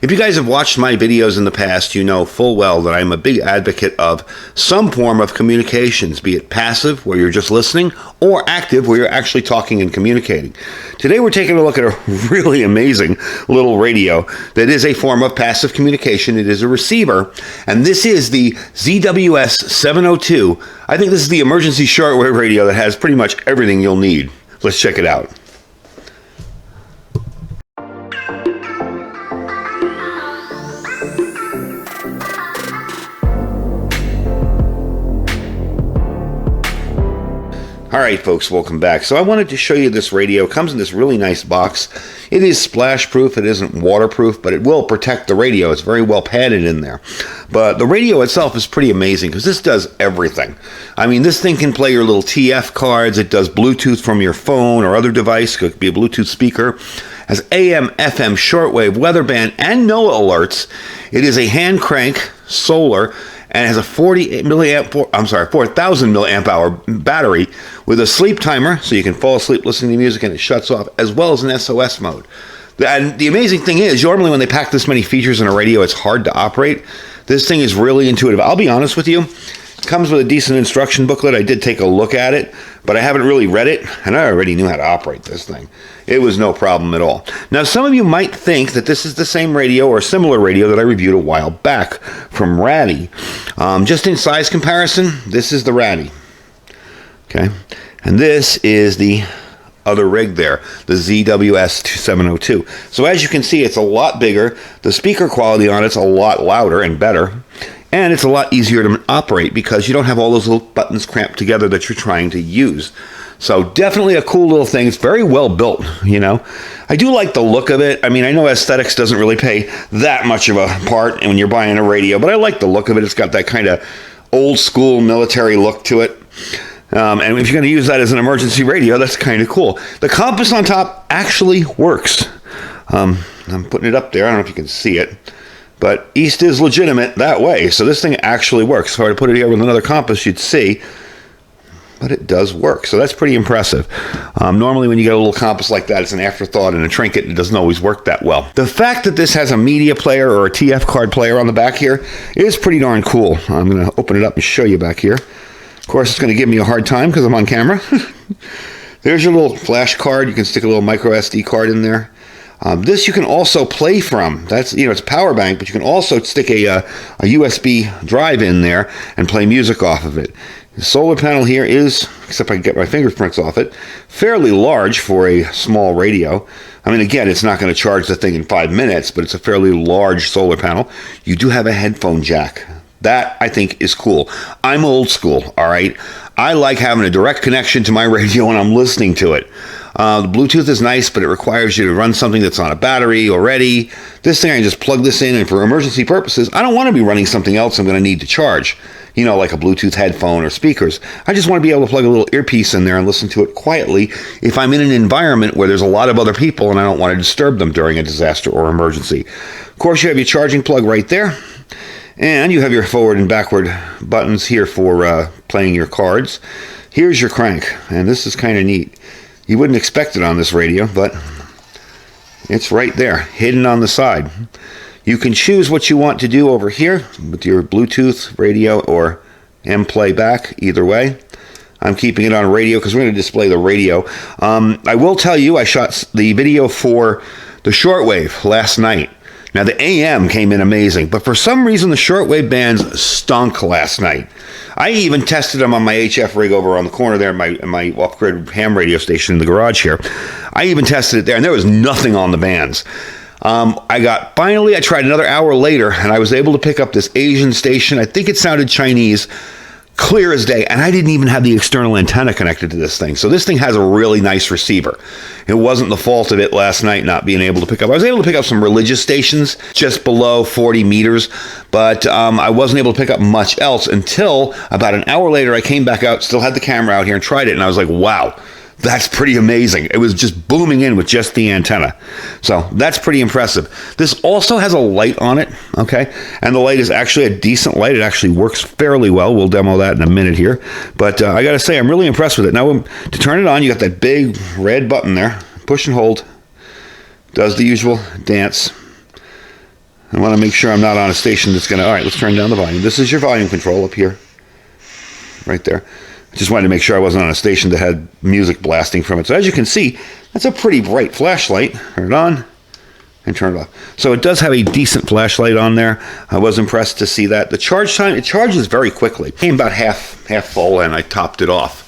If you guys have watched my videos in the past, you know full well that I'm a big advocate of some form of communications, be it passive, where you're just listening, or active, where you're actually talking and communicating. Today we're taking a look at a really amazing little radio that is a form of passive communication. It is a receiver, and this is the ZWS 702. I think this is the emergency shortwave radio that has pretty much everything you'll need. Let's check it out. Alright folks, welcome back. So I wanted to show you this radio. It comes in this really nice box. It is splash proof, it isn't waterproof, but it will protect the radio. It's very well padded in there. But the radio itself is pretty amazing because this does everything. I mean, this thing can play your little TF cards, it does Bluetooth from your phone or other device, it could be a Bluetooth speaker. Has AM, FM, shortwave, weather band, and NOAA alerts. It is a hand crank, solar, and has a 4,000 milliamp hour battery with a sleep timer, so you can fall asleep listening to music and it shuts off, as well as an SOS mode. And the amazing thing is, normally when they pack this many features in a radio, it's hard to operate. This thing is really intuitive. I'll be honest with you, it comes with a decent instruction booklet. I did take a look at it, but I haven't really read it, and I already knew how to operate this thing. It was no problem at all. Now, some of you might think that this is the same radio or similar radio that I reviewed a while back from Ratty. Just in size comparison, this is the Ratty. Okay, and this is the other rig there, the ZWS 702. So as you can see, it's a lot bigger. The speaker quality on it's a lot louder and better. And it's a lot easier to operate because you don't have all those little buttons cramped together that you're trying to use. So definitely a cool little thing. It's very well built, you know. I do like the look of it. I mean, I know aesthetics doesn't really play that much of a part when you're buying a radio, but I like the look of it. It's got that kind of old school military look to it. And if you're going to use that as an emergency radio, that's kind of cool. The compass on top actually works. I'm putting it up there. I don't know if you can see it. But east is legitimate that way, so this thing actually works. If I were to put it here with another compass, you'd see, but it does work. So that's pretty impressive. Normally when you get a little compass like that, it's an afterthought and a trinket. It doesn't always work that well. The fact that this has a media player or a TF card player on the back here is pretty darn cool. I'm going to open it up and show you back here. Of course, it's going to give me a hard time because I'm on camera. There's your little flash card. You can stick a little micro SD card in there. This you can also play from. That's, you know, it's a power bank, but you can also stick a USB drive in there and play music off of it. The solar panel here is, except I can get my fingerprints off it, fairly large for a small radio. I mean, again, it's not going to charge the thing in 5 minutes, but it's a fairly large solar panel. You do have a headphone jack. That, I think, is cool. I'm old school, all right? I like having a direct connection to my radio when I'm listening to it. The Bluetooth is nice, but it requires you to run something that's on a battery already. This thing, I can just plug this in, and for emergency purposes, I don't want to be running something else I'm going to need to charge. You know, like a Bluetooth headphone or speakers. I just want to be able to plug a little earpiece in there and listen to it quietly if I'm in an environment where there's a lot of other people and I don't want to disturb them during a disaster or emergency. Of course, you have your charging plug right there. And you have your forward and backward buttons here for playing your cards. Here's your crank, and this is kind of neat. You wouldn't expect it on this radio, but it's right there, hidden on the side. You can choose what you want to do over here with your Bluetooth radio or M-Play back, either way. I'm keeping it on radio because we're going to display the radio. I will tell you, I shot the video for the shortwave last night. Now, the AM came in amazing, but for some reason, the shortwave bands stunk last night. I even tested them on my HF rig over on the corner there, my off-grid ham radio station in the garage here. I even tested it there, and there was nothing on the bands. I tried another hour later, and I was able to pick up this Asian station. I think it sounded Chinese, clear as day, and I didn't even have the external antenna connected to this thing. So this thing has a really nice receiver. It wasn't the fault of it last night not being able to pick up. I was able to pick up some religious stations just below 40 meters, but I wasn't able to pick up much else until about an hour later I came back out, still had the camera out here and tried it, and I was like, wow. That's pretty amazing. It was just booming in with just the antenna. So that's pretty impressive. This also has a light on it, okay? And the light is actually a decent light. It actually works fairly well. We'll demo that in a minute here. But I got to say, I'm really impressed with it. Now, to turn it on, you got that big red button there. Push and hold. Does the usual dance. I want to make sure I'm not on a station that's going to... All right, let's turn down the volume. This is your volume control up here. Right there. I just wanted to make sure I wasn't on a station that had music blasting from it. So as you can see, that's a pretty bright flashlight. Turn it on and turn it off. So it does have a decent flashlight on there. I was impressed to see that. The charge time, it charges very quickly. It came about half full and I topped it off.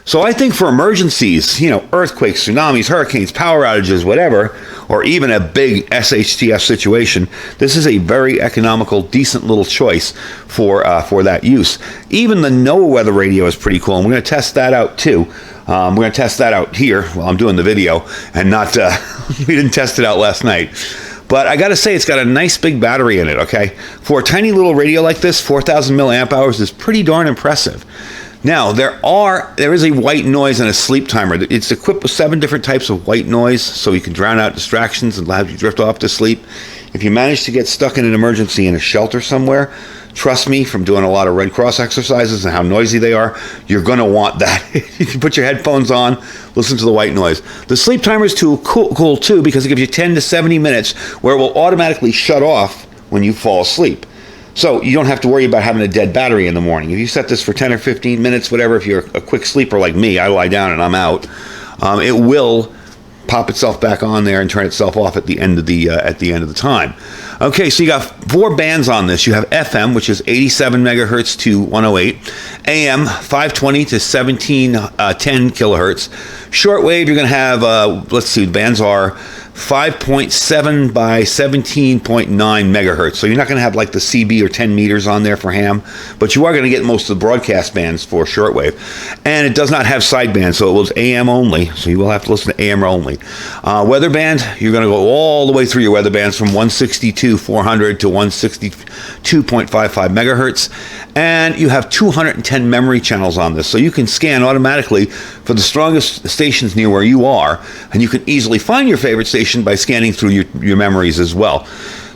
So I think for emergencies, you know, earthquakes, tsunamis, hurricanes, power outages, whatever, or even a big SHTF situation, this is a very economical, decent little choice for that use. Even the NOAA weather radio is pretty cool, and we're going to test that out too. We're going to test that out here while I'm doing the video, and not we didn't test it out last night. But I got to say, it's got a nice big battery in it, okay? For a tiny little radio like this, 4,000 milliamp hours is pretty darn impressive. Now, there is a white noise and a sleep timer. It's equipped with 7 different types of white noise, so you can drown out distractions and have you drift off to sleep. If you manage to get stuck in an emergency in a shelter somewhere, trust me, from doing a lot of Red Cross exercises and how noisy they are, you're going to want that. You can put your headphones on, listen to the white noise. The sleep timer is cool too, because it gives you 10 to 70 minutes where it will automatically shut off when you fall asleep. So you don't have to worry about having a dead battery in the morning. If you set this for 10 or 15 minutes, whatever, if you're a quick sleeper like me, I lie down and I'm out, it will pop itself back on there and turn itself off at the end of the time. Okay, so you got 4 bands on this. You have FM, which is 87 megahertz to 108, AM 520 to 1710 kilohertz. Shortwave, you're going to have let's see, the bands are 5.7 by 17.9 megahertz. So you're not going to have like the CB or 10 meters on there for ham, but you are going to get most of the broadcast bands for shortwave. And it does not have sidebands, so it was AM only. So you will have to listen to AM only. Weather band, you're going to go all the way through your weather bands from 162.400 to 162.55 megahertz. And you have 210 memory channels on this, so you can scan automatically for the strongest stations near where you are, and you can easily find your favorite station by scanning through your memories as well.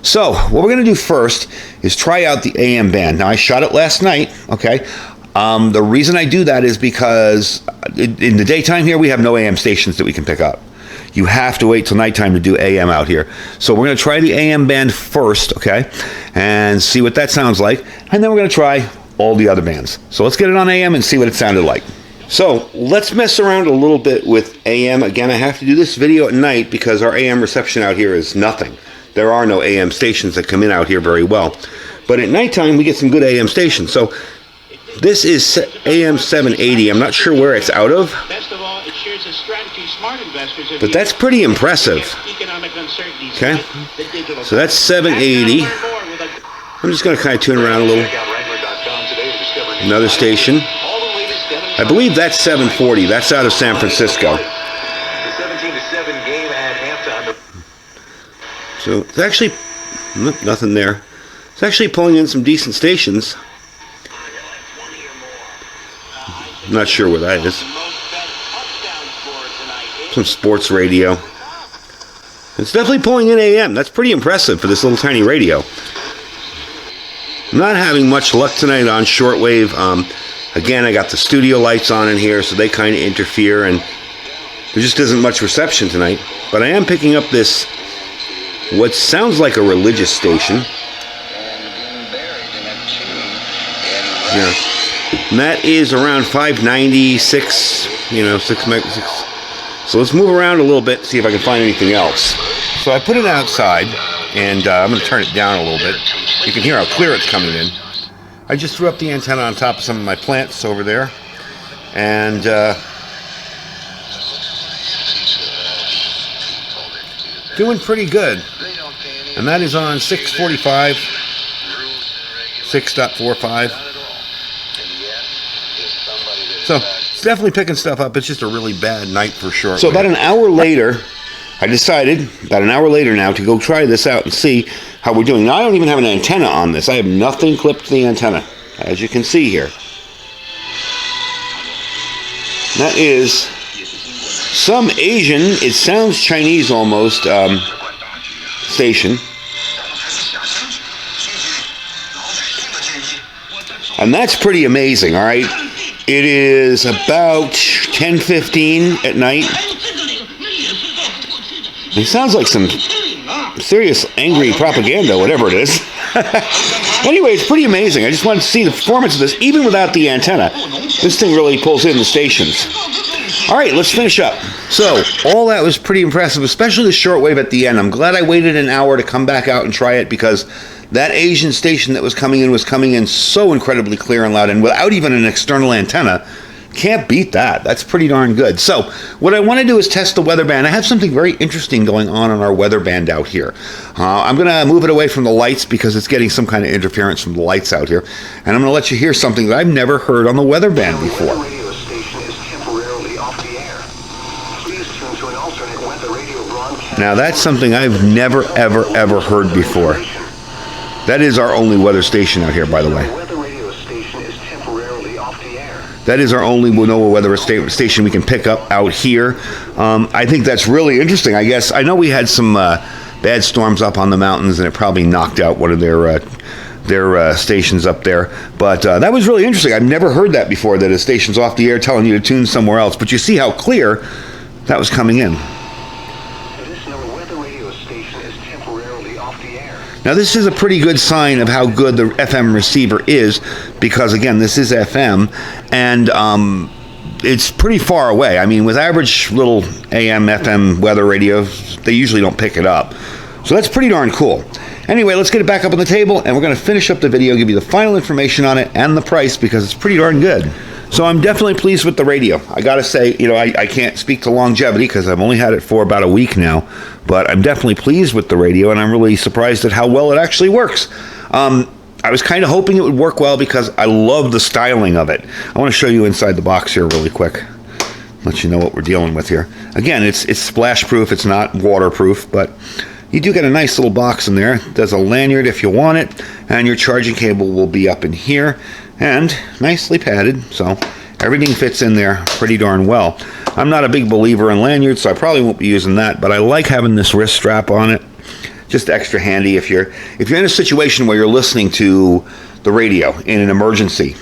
So what we're going to do first is try out the AM band. Now, I shot it last night, okay? The reason I do that is because in the daytime here, we have no AM stations that we can pick up. You have to wait till nighttime to do AM out here. So we're going to try the AM band first, okay, and see what that sounds like. And then we're going to try all the other bands. So let's get it on AM and see what it sounded like. So let's mess around a little bit with AM. Again, I have to do this video at night because our AM reception out here is nothing. There are no AM stations that come in out here very well. But at nighttime, we get some good AM stations. So this is AM 780. I'm not sure where it's out of. But that's pretty impressive. Okay, so that's 780. I'm just going to kind of tune around a little. Another station. I believe that's 740. That's out of San Francisco. So it's actually nothing there. It's actually pulling in some decent stations. I'm not sure where that is. Some sports radio. It's definitely pulling in AM. That's pretty impressive for this little tiny radio. I'm not having much luck tonight on shortwave. Again, I got the studio lights on in here, so they kind of interfere, and there just isn't much reception tonight. But I am picking up this, what sounds like a religious station. Yeah. And that is around 596, 6 megahertz. So let's move around a little bit, see if I can find anything else. So I put it outside, and I'm going to turn it down a little bit. You can hear how clear it's coming in. I just threw up the antenna on top of some of my plants over there, and doing pretty good. And that is on 645, 6.45. So it's definitely picking stuff up. It's just a really bad night for sure. So about an hour later, I decided, about an hour later now, to go try this out and see how we're doing. Now, I don't even have an antenna on this. I have nothing clipped to the antenna, as you can see here. That is some Asian, it sounds Chinese almost, station. And that's pretty amazing, all right? It is about 10:15 at night. It sounds like some serious angry propaganda, whatever it is. Anyway, it's pretty amazing. I just wanted to see the performance of this, even without the antenna. This thing really pulls in the stations. All right, let's finish up. So, all that was pretty impressive, especially the shortwave at the end. I'm glad I waited an hour to come back out and try it, because that Asian station that was coming in so incredibly clear and loud, and without even an external antenna. Can't beat that. That's pretty darn good. So what I want to do is test the weather band. I have something very interesting going on our weather band out here. I'm going to move it away from the lights because it's getting some kind of interference from the lights out here. And I'm going to let you hear something that I've never heard on the weather band before. Now that's something I've never, ever heard before. That is our only weather station out here, by the way. That is our only NOAA weather station we can pick up out here. I think that's really interesting. I guess I know we had some bad storms up on the mountains, and it probably knocked out one of their stations up there. But that was really interesting. I've never heard that before, that a station's off the air telling you to tune somewhere else. But you see how clear that was coming in. Now this is a pretty good sign of how good the FM receiver is, because again, this is FM, and it's pretty far away. I mean, with average little AM, FM weather radios, they usually don't pick it up. So that's pretty darn cool. Anyway, let's get it back up on the table, and we're going to finish up the video, give you the final information on it and the price, because it's pretty darn good. So I'm definitely pleased with the radio. I gotta say, you know, I can't speak to longevity because I've only had it for about a week now, but I'm definitely pleased with the radio, and I'm really surprised at how well it actually works. I was kind of hoping it would work well because I love the styling of it. I want to show you inside the box here really quick, let you know what we're dealing with here. Again, it's splash proof, it's not waterproof, but you do get a nice little box in there. There's a lanyard if you want it, and your charging cable will be up in here, and nicely padded, so everything fits in there pretty darn well. I'm not a big believer in lanyards, so I probably won't be using that, but I like having this wrist strap on it. Just extra handy if you're in a situation where you're listening to the radio in an emergency,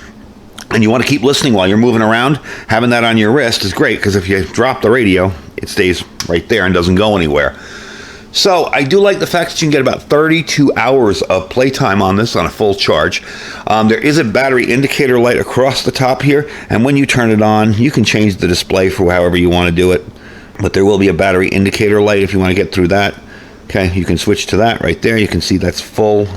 and you want to keep listening while you're moving around. Having that on your wrist is great, because if you drop the radio, it stays right there and doesn't go anywhere. So I do like the fact that you can get about 32 hours of playtime on this on a full charge. There is a battery indicator light across the top here, and when you turn it on, you can change the display for however you want to do it. But there will be a battery indicator light if you want to get through that. Okay, you can switch to that right there. You can see that's full.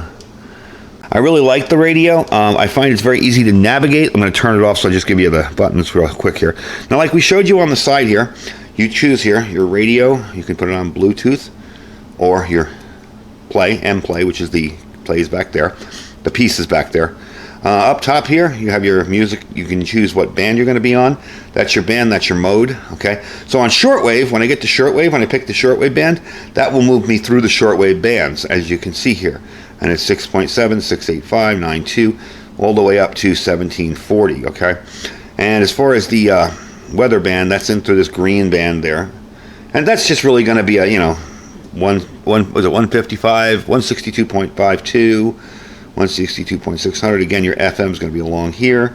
I really like the radio. I find it's very easy to navigate. I'm going to turn it off, so I'll just give you the buttons real quick here. Now, like we showed you on the side here, you choose here your radio. You can put it on Bluetooth, or your play, which is the plays back there. The piece is back there. Up top here, you have your music. You can choose what band you're going to be on. That's your band, that's your mode, okay? So on shortwave, when I get to shortwave, when I pick the shortwave band, that will move me through the shortwave bands, as you can see here. And it's 6.7, 685, 92, all the way up to 1740, okay? And as far as the weather band, that's in through this green band there. And that's just really going to be a, you know, 155, 162.52, 162.600. Again, your FM is going to be along here.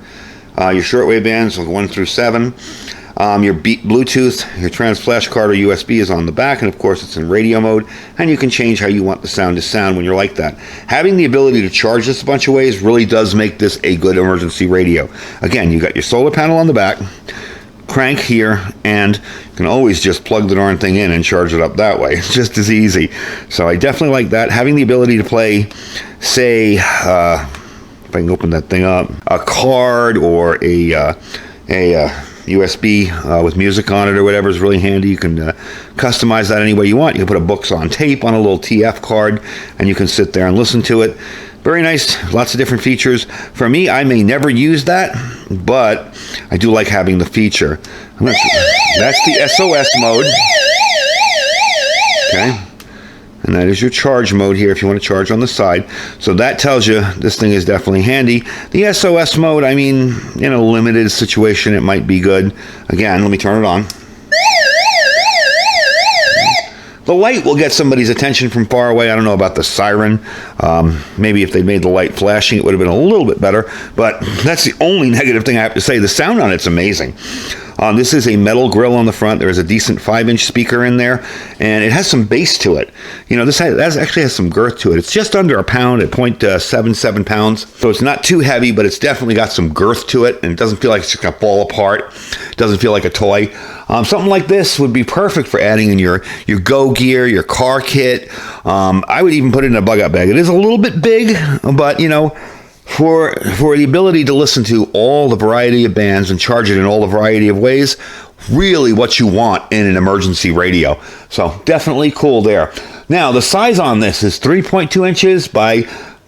Your shortwave bands, 1 through 7. Your Bluetooth, your trans flash card or USB is on the back, and of course it's in radio mode, and you can change how you want the sound to sound when you're like that. Having the ability to charge this a bunch of ways really does make this a good emergency radio. Again, you got your solar panel on the back, crank here, and you can always just plug the darn thing in and charge it up that way. It's just as easy. So I definitely like that. Having the ability to play, say, if I can open that thing up, a card or a USB with music on it or whatever is really handy. You can customize that any way you want. You can put a books on tape on a little TF card, and you can sit there and listen to it. Very nice, lots of different features. For me, I may never use that, but I do like having the feature. That's the SOS mode. Okay. And that is your charge mode here if you want to charge on the side. So that tells you this thing is definitely handy. The SOS mode, I mean, in a limited situation, it might be good. Again, let me turn it on. The light will get somebody's attention from far away. I don't know about the siren. Maybe if they made the light flashing, it would have been a little bit better. But that's the only negative thing I have to say. The sound on it's amazing. This is a metal grill on the front. There's a decent 5-inch speaker in there, and it has some bass to it. You know, this actually has some girth to it. It's just under a pound at 0.77 pounds, so it's not too heavy, but it's definitely got some girth to it, and it doesn't feel like it's just gonna fall apart. It doesn't feel like a toy. Something like this would be perfect for adding in your go gear, your car kit. I would even put it in a bug-out bag. It is a little bit big, but you know, for the ability to listen to all the variety of bands and charge it in all the variety of ways, really what you want in an emergency radio. So definitely cool there. Now, the size on this is 3.2 inches by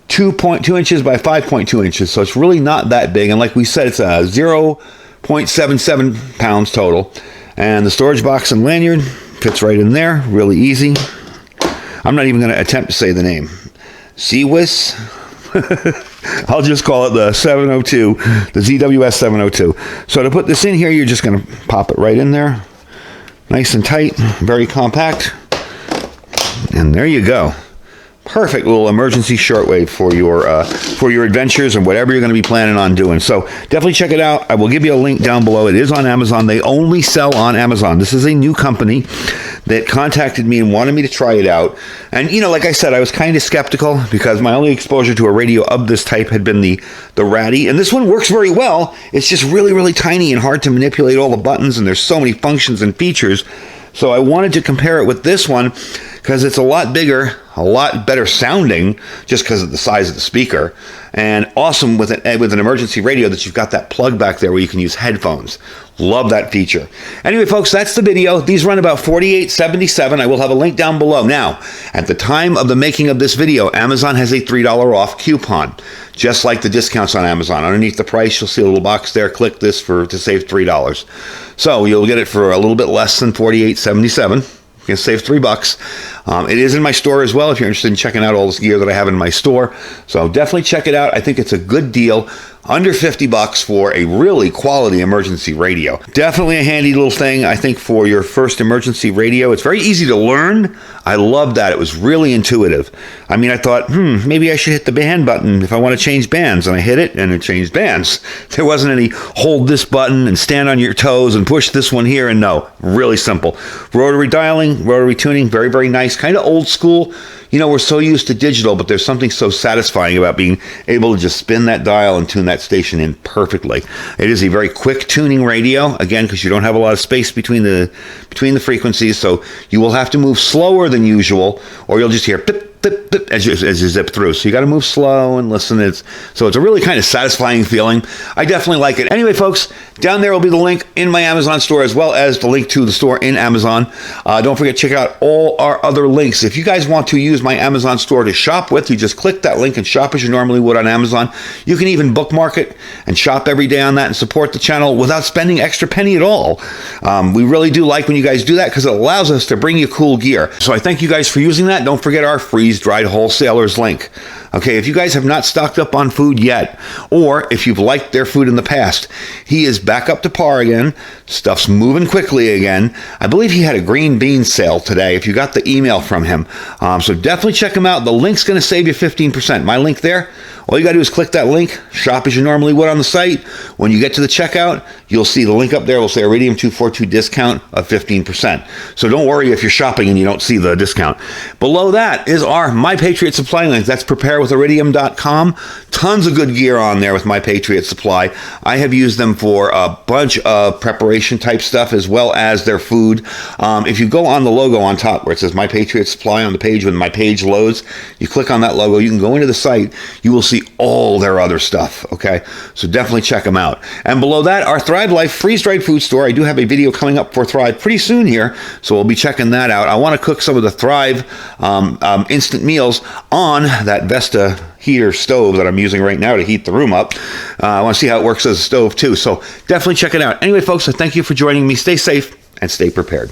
2.2 inches by 5.2 inches. So it's really not that big. And like we said, it's a 0.77 pounds total. And the storage box and lanyard fits right in there. Really easy. I'm not even going to attempt to say the name. ZWS. I'll just call it the 702, the ZWS 702. So to put this in here, you're just going to pop it right in there. Nice and tight, very compact. And there you go. Perfect little emergency shortwave for your adventures and whatever you're going to be planning on doing. So definitely check it out. I will give you a link down below. It is on Amazon. They only sell on Amazon. This is a new company that contacted me and wanted me to try it out. And, you know, like I said, I was kind of skeptical because my only exposure to a radio of this type had been the Ratty. And this one works very well. It's just really, really tiny and hard to manipulate all the buttons. And there's so many functions and features. So I wanted to compare it with this one because it's a lot bigger, a lot better sounding just because of the size of the speaker, and awesome with an emergency radio that you've got that plug back there where you can use headphones. Love that feature. Anyway, folks, that's the video. These run about $48.77. I will have a link down below. Now, at the time of the making of this video, Amazon has a $3 off coupon, just like the discounts on Amazon. Underneath the price, you'll see a little box there. Click this to save $3. So you'll get it for a little bit less than $48.77. You can save $3. It is in my store as well if you're interested in checking out all this gear that I have in my store. So definitely check it out. I think it's a good deal. Under $50 for a really quality emergency radio. Definitely a handy little thing, I think, for your first emergency radio. It's very easy to learn. I love that. It was really intuitive. I mean, I thought, maybe I should hit the band button if I want to change bands. And I hit it, and it changed bands. There wasn't any hold this button and stand on your toes and push this one here. And no, really simple. Rotary dialing, rotary tuning, very, very nice. Kind of old school. You know, we're so used to digital, but there's something so satisfying about being able to just spin that dial and tune that station in perfectly. It is a very quick tuning radio, again, because you don't have a lot of space between the frequencies, so you will have to move slower than usual, or you'll just hear pip, pip, pip, as you zip through. So you got to move slow and listen. So it's a really kind of satisfying feeling. I definitely like it. Anyway, folks, down there will be the link in my Amazon store as well as the link to the store in Amazon. Don't forget to check out all our other links. If you guys want to use my Amazon store to shop with, you just click that link and shop as you normally would on Amazon. You can even bookmark it and shop every day on that and support the channel without spending extra penny at all. We really do like when you guys do that because it allows us to bring you cool gear. So I thank you guys for using that. Don't forget our freeze-dried wholesalers link. Okay, if you guys have not stocked up on food yet, or if you've liked their food in the past, he is back up to par again. Stuff's moving quickly again. I believe he had a green bean sale today, if you got the email from him. So definitely check him out. The link's going to save you 15%. My link there, all you got to do is click that link, shop as you normally would on the site. When you get to the checkout, you'll see the link up there. Will say Iridium 242 discount of 15%. So don't worry if you're shopping and you don't see the discount. Below that is our My Patriot Supply link. That's preparewithiridium.com. Tons of good gear on there with My Patriot Supply. I have used them for a bunch of preparation type stuff as well as their food. If you go on the logo on top where it says My Patriot Supply on the page when my page loads, you click on that logo, you can go into the site, you will see all their other stuff, okay? So definitely check them out. And below that, our Thrive Life freeze-dried food store. I do have a video coming up for Thrive pretty soon here, so we'll be checking that out. I want to cook some of the Thrive instant meals on that Vesta heater stove that I'm using right now to heat the room up. I want to see how it works as a stove too, so definitely check it out. Anyway, folks, I thank you for joining me. Stay safe and stay prepared.